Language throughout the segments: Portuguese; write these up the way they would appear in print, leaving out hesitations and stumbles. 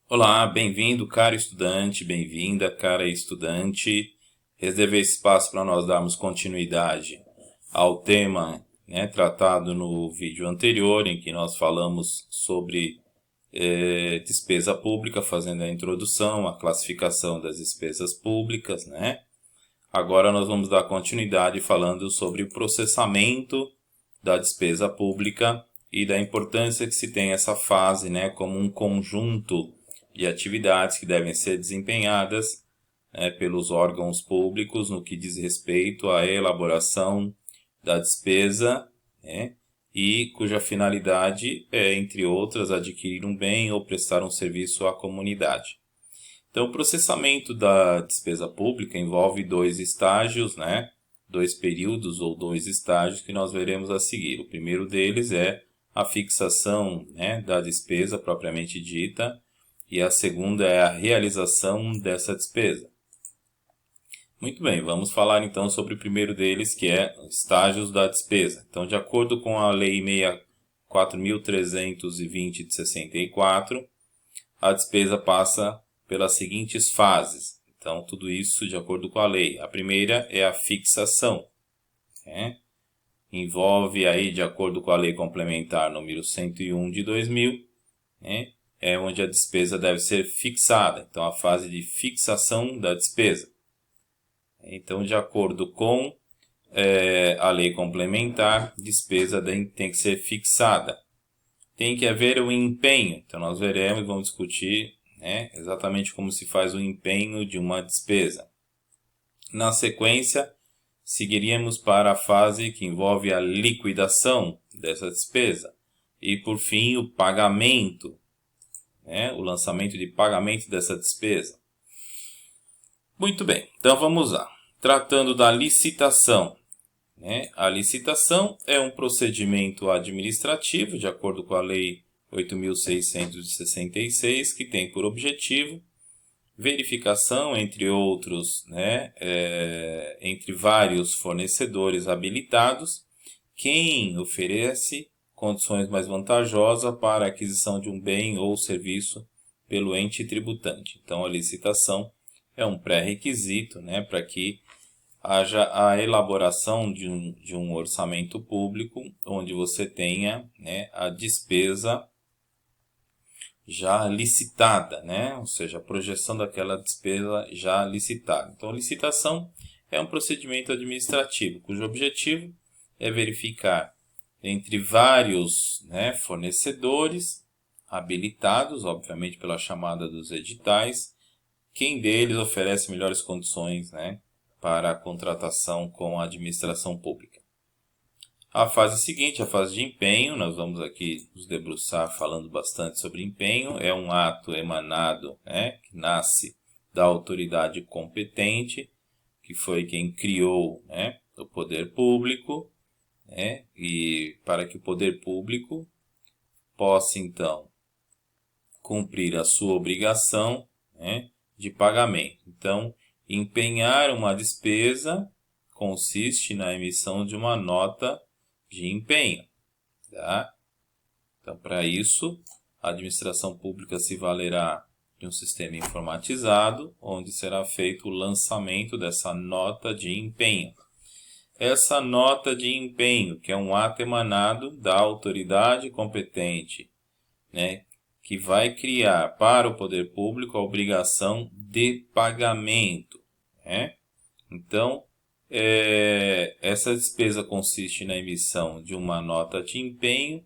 Olá, bem-vindo, caro estudante, bem-vinda, cara estudante. Reservei esse espaço para nós darmos continuidade ao tema, tratado no vídeo anterior, em que nós falamos sobre despesa pública, fazendo a introdução, a classificação das despesas públicas, né? Agora nós vamos dar continuidade falando sobre o processamento da despesa pública e da importância que se tem essa fase, como um conjunto de atividades que devem ser desempenhadas, pelos órgãos públicos no que diz respeito à elaboração da despesa, né, e cuja finalidade é, entre outras, adquirir um bem ou prestar um serviço à comunidade. Então, o processamento da despesa pública envolve dois estágios, dois períodos ou dois estágios que nós veremos a seguir. O primeiro deles é a fixação, da despesa propriamente dita, e a segunda é a realização dessa despesa. Muito bem, vamos falar então sobre o primeiro deles, que é estágios da despesa. Então, de acordo com a Lei 64.320 de 64, a despesa passa pelas seguintes fases. Então, tudo isso de acordo com a lei. A primeira é a fixação. Envolve aí, de acordo com a lei complementar número 101 de 2000, é onde a despesa deve ser fixada. Então, a fase de fixação da despesa. Então, de acordo com a lei complementar, despesa tem que ser fixada. Tem que haver um empenho. Então, nós veremos e vamos discutir exatamente como se faz o empenho de uma despesa. Na sequência, seguiríamos para a fase que envolve a liquidação dessa despesa. E, por fim, o pagamento, o lançamento de pagamento dessa despesa. Muito bem, então vamos lá. Tratando da licitação. A licitação é um procedimento administrativo, de acordo com a Lei 8.666, que tem por objetivo verificação, entre outros, entre vários fornecedores habilitados, quem oferece condições mais vantajosas para a aquisição de um bem ou serviço pelo ente tributante. Então, a licitação é um pré-requisito, para que haja a elaboração de um orçamento público, onde você tenha a despesa já licitada, ou seja, a projeção daquela despesa já licitada. Então, a licitação é um procedimento administrativo, cujo objetivo é verificar entre vários fornecedores habilitados, obviamente pela chamada dos editais, quem deles oferece melhores condições para a contratação com a administração pública. A fase seguinte, a fase de empenho, nós vamos aqui nos debruçar falando bastante sobre empenho. É um ato emanado, que nasce da autoridade competente, que foi quem criou o poder público, e para que o poder público possa, então, cumprir a sua obrigação de pagamento. Então, empenhar uma despesa consiste na emissão de uma nota de empenho. Tá? Então, para isso, a administração pública se valerá de um sistema informatizado, onde será feito o lançamento dessa nota de empenho. Essa nota de empenho, que é um ato emanado da autoridade competente, que vai criar para o poder público a obrigação de pagamento. Então, essa despesa consiste na emissão de uma nota de empenho,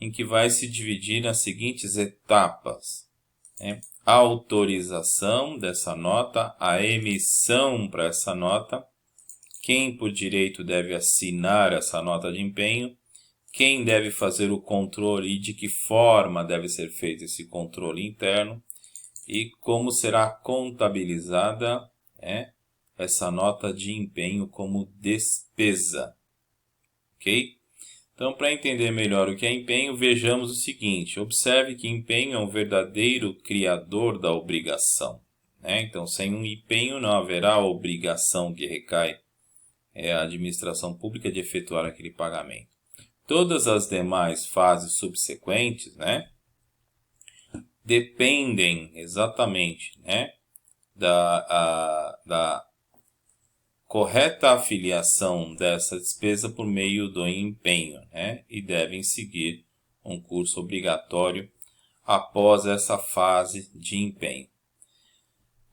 em que vai se dividir nas seguintes etapas. A autorização dessa nota, a emissão para essa nota, quem por direito deve assinar essa nota de empenho, quem deve fazer o controle e de que forma deve ser feito esse controle interno e como será contabilizada essa nota de empenho como despesa. Ok? Então, para entender melhor o que é empenho, vejamos o seguinte. Observe que empenho é um verdadeiro criador da obrigação. Então, sem um empenho não haverá obrigação que recai à administração pública de efetuar aquele pagamento. Todas as demais fases subsequentes, dependem exatamente, né, da correta afiliação dessa despesa por meio do empenho, né, e devem seguir um curso obrigatório após essa fase de empenho.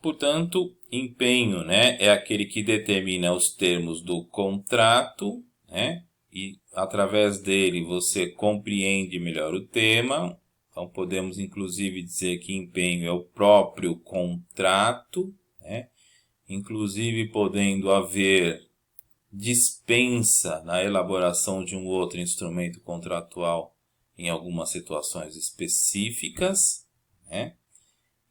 Portanto, empenho, né, é aquele que determina os termos do contrato, né, e através dele você compreende melhor o tema. Então, podemos inclusive dizer que empenho é o próprio contrato, né, inclusive podendo haver dispensa na elaboração de um outro instrumento contratual em algumas situações específicas, né?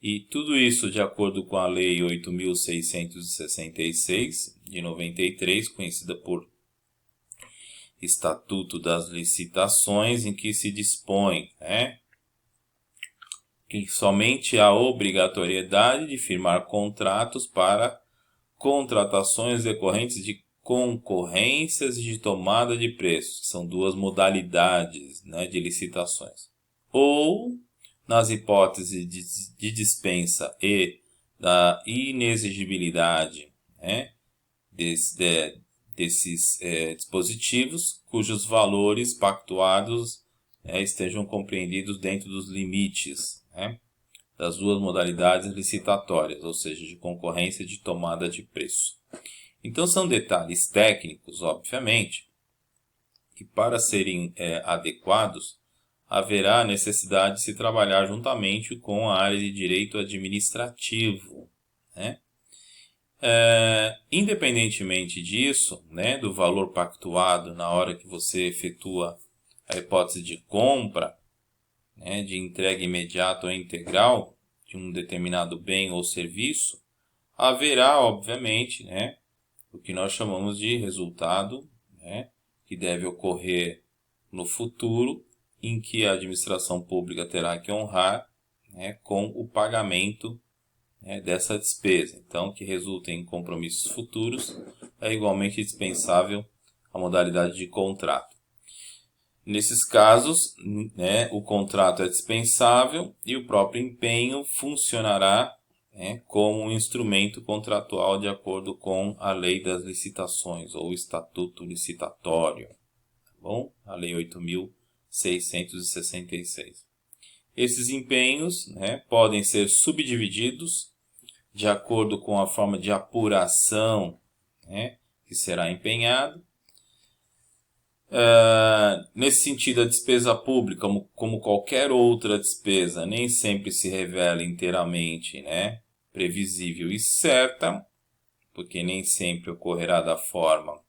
E tudo isso de acordo com a Lei 8.666, de 93, conhecida por Estatuto das Licitações, em que se dispõe, né, que somente há obrigatoriedade de firmar contratos para contratações decorrentes de concorrências e de tomada de preços. São duas modalidades, né, de licitações. Ou, nas hipóteses de dispensa e da inexigibilidade, né, desses dispositivos, cujos valores pactuados estejam compreendidos dentro dos limites, né, das duas modalidades licitatórias, ou seja, de concorrência e de tomada de preço. Então, são detalhes técnicos, obviamente, que para serem adequados, haverá necessidade de se trabalhar juntamente com a área de direito administrativo, né? Independentemente disso, né, do valor pactuado na hora que você efetua a hipótese de compra, né, de entrega imediata ou integral de um determinado bem ou serviço, haverá, obviamente, né, o que nós chamamos de resultado, né, que deve ocorrer no futuro, em que a administração pública terá que honrar, né, com o pagamento, né, dessa despesa. Então, que resulta em compromissos futuros, é igualmente dispensável a modalidade de contrato. Nesses casos, né, o contrato é dispensável e o próprio empenho funcionará, né, como um instrumento contratual de acordo com a Lei das Licitações ou Estatuto Licitatório, tá bom? A Lei 8.666. Esses empenhos, né, podem ser subdivididos de acordo com a forma de apuração, né, que será empenhado. Nesse sentido, a despesa pública, como qualquer outra despesa, nem sempre se revela inteiramente, né, previsível e certa, porque nem sempre ocorrerá da forma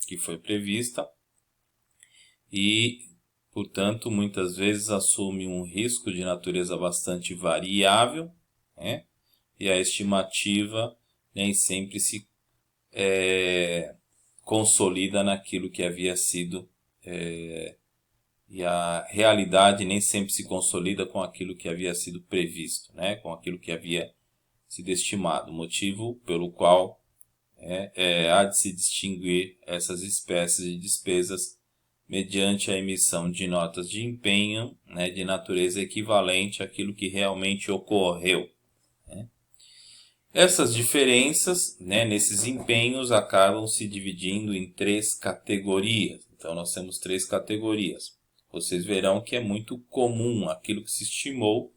que foi prevista e, portanto, muitas vezes assume um risco de natureza bastante variável, né, e a estimativa nem sempre se consolida naquilo que havia sido e a realidade nem sempre se consolida com aquilo que havia sido previsto, né? Com aquilo que havia sido estimado, motivo pelo qual há de se distinguir essas espécies de despesas mediante a emissão de notas de empenho, né, de natureza equivalente àquilo que realmente ocorreu, né? Essas diferenças, né, nesses empenhos acabam se dividindo em três categorias. Então, nós temos três categorias. Vocês verão que é muito comum aquilo que se estimou,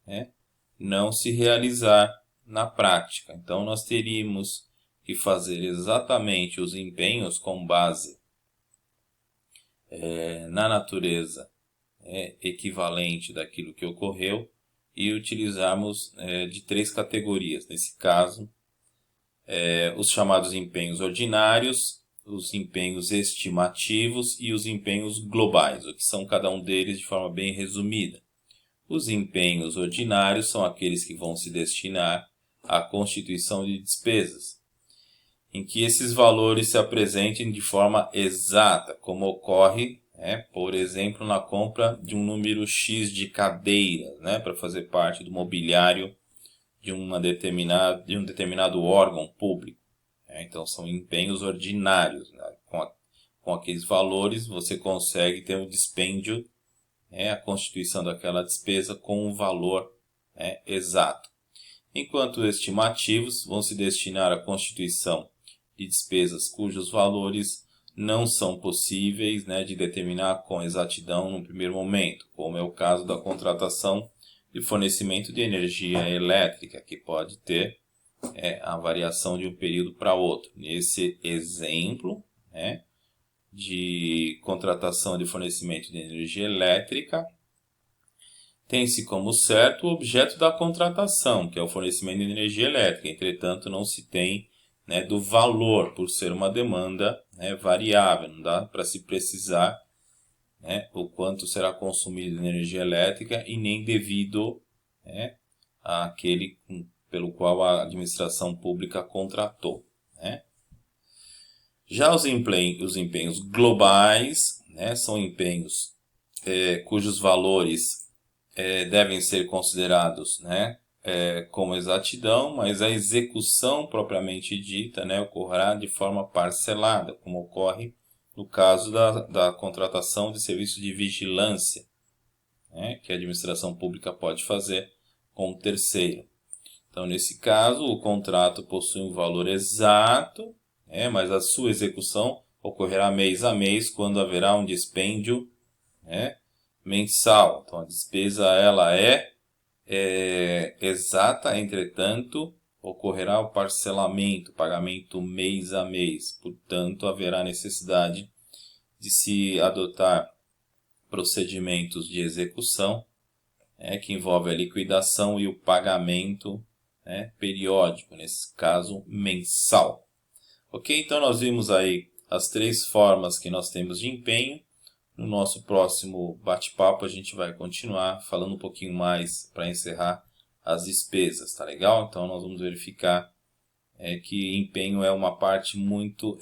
né, não se realizar na prática. Então, nós teríamos que fazer exatamente os empenhos com base na natureza equivalente daquilo que ocorreu e utilizarmos de três categorias. Nesse caso, os chamados empenhos ordinários, os empenhos estimativos e os empenhos globais, o que são cada um deles de forma bem resumida. Os empenhos ordinários são aqueles que vão se destinar à constituição de despesas, em que esses valores se apresentem de forma exata, como ocorre, por exemplo, na compra de um número X de cadeiras, né, para fazer parte do mobiliário de um determinado órgão público. Então, são empenhos ordinários, né? Com aqueles valores, você consegue ter um dispêndio, a constituição daquela despesa com um valor né, exato. Enquanto estimativos vão se destinar à constituição de despesas cujos valores não são possíveis, né, de determinar com exatidão no primeiro momento, como é o caso da contratação de fornecimento de energia elétrica, que pode ter a variação de um período para outro. Nesse exemplo, né, de contratação de fornecimento de energia elétrica, tem-se como certo o objeto da contratação, que é o fornecimento de energia elétrica. Entretanto, não se tem, né, do valor, por ser uma demanda, né, variável. Não dá para se precisar, né, o quanto será consumido de energia elétrica e nem devido, né, àquele pelo qual a administração pública contratou, né. Já os empenhos globais, né, são empenhos cujos valores devem ser considerados, né, como exatidão, mas a execução propriamente dita, né, ocorrerá de forma parcelada, como ocorre no caso da contratação de serviço de vigilância, né, que a administração pública pode fazer com o terceiro. Então, nesse caso, o contrato possui um valor exato, né, mas a sua execução ocorrerá mês a mês, quando haverá um dispêndio, né, mensal. Então, a despesa ela é exata, entretanto, ocorrerá o parcelamento, pagamento mês a mês. Portanto, haverá necessidade de se adotar procedimentos de execução, que envolve a liquidação e o pagamento, periódico, nesse caso mensal. Ok? Então, nós vimos aí as 3 formas que nós temos de empenho. No nosso próximo bate-papo a gente vai continuar falando um pouquinho mais para encerrar as despesas, tá legal? Então nós vamos verificar que empenho é uma parte muito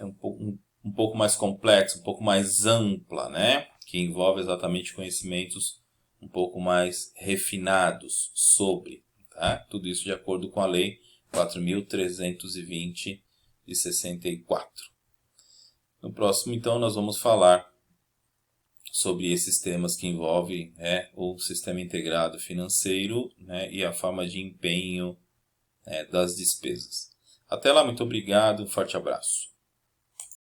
um pouco mais complexa, um pouco mais ampla, né? Que envolve exatamente conhecimentos um pouco mais refinados sobre, tá? Tudo isso de acordo com a Lei 4.320 de 64. No próximo, então, nós vamos falar sobre esses temas que envolvem o sistema integrado financeiro, né, e a forma de empenho das despesas. Até lá, muito obrigado, um forte abraço.